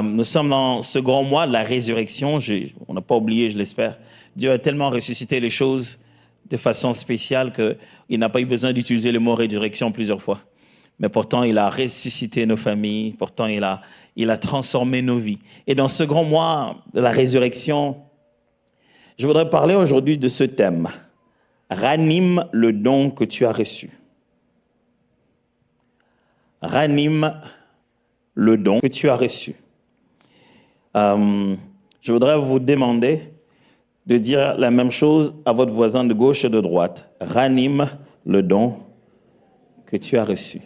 Nous sommes dans ce grand mois de la résurrection. On n'a pas oublié, je l'espère. Dieu a tellement ressuscité les choses de façon spéciale qu'il n'a pas eu besoin d'utiliser le mot résurrection plusieurs fois. Mais pourtant, il a ressuscité nos familles. Pourtant, il a transformé nos vies. Et dans ce grand mois de la résurrection, je voudrais parler aujourd'hui de ce thème. Ranime le don que tu as reçu. Ranime le don que tu as reçu. Je voudrais vous demander de dire la même chose à votre voisin de gauche et de droite. Ranime le don que tu as reçu.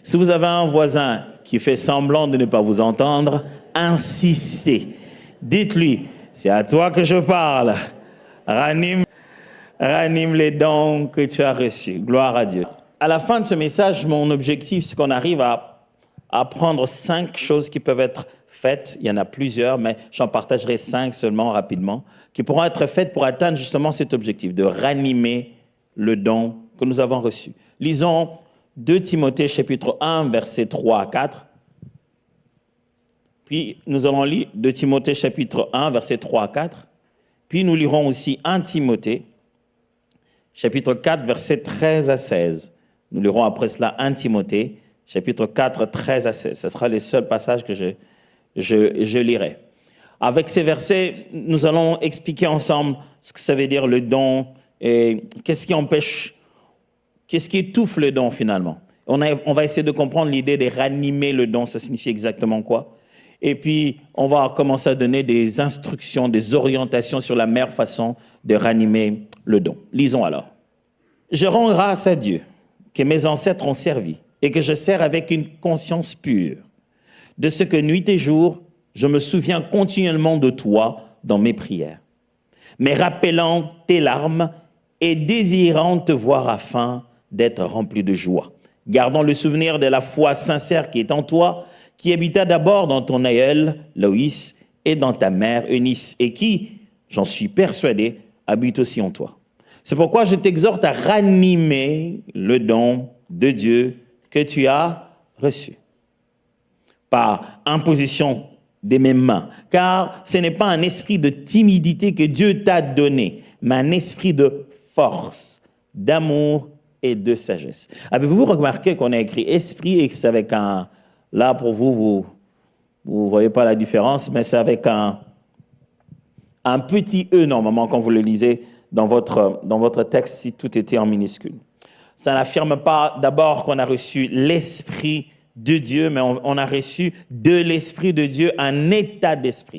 Si vous avez un voisin qui fait semblant de ne pas vous entendre, insistez. Dites-lui, c'est à toi que je parle. Ranime les dons que tu as reçus. Gloire à Dieu. À la fin de ce message, mon objectif, c'est qu'on arrive à apprendre 5 choses qui peuvent être faites. Il y en a plusieurs, mais j'en partagerai 5 seulement rapidement, qui pourront être faites pour atteindre justement cet objectif de ranimer le don que nous avons reçu. Lisons 2 Timothée chapitre 1, versets 3 à 4. Puis nous allons lire 2 Timothée chapitre 1, versets 3 à 4. Puis nous lirons aussi 1 Timothée chapitre 4, versets 13 à 16. Nous lirons après cela 1 Timothée chapitre 4, 13 à 16. Ce sera les seuls passages que je lirai. Avec ces versets, nous allons expliquer ensemble ce que ça veut dire le don et qu'est-ce qui empêche, qu'est-ce qui étouffe le don finalement. On va essayer de comprendre l'idée de ranimer le don, ça signifie exactement quoi. Et puis, on va commencer à donner des instructions, des orientations sur la meilleure façon de ranimer le don. Lisons alors. Je rends grâce à Dieu que mes ancêtres ont servi et que je sers avec une conscience pure, de ce que nuit et jour, je me souviens continuellement de toi dans mes prières, mais rappelant tes larmes et désirant te voir afin d'être rempli de joie, gardant le souvenir de la foi sincère qui est en toi, qui habita d'abord dans ton aïeul, Loïs, et dans ta mère, Eunice, et qui, j'en suis persuadé, habite aussi en toi. C'est pourquoi je t'exhorte à ranimer le don de Dieu que tu as reçu par imposition de mes mains, car ce n'est pas un esprit de timidité que Dieu t'a donné, mais un esprit de force, d'amour et de sagesse. Avez-vous remarqué qu'on a écrit esprit et que c'est avec un... Là, pour vous voyez pas la différence, mais c'est avec un petit E normalement quand vous le lisez dans votre texte si tout était en minuscule. Ça n'affirme pas d'abord qu'on a reçu l'Esprit de Dieu, mais on a reçu de l'Esprit de Dieu un état d'esprit.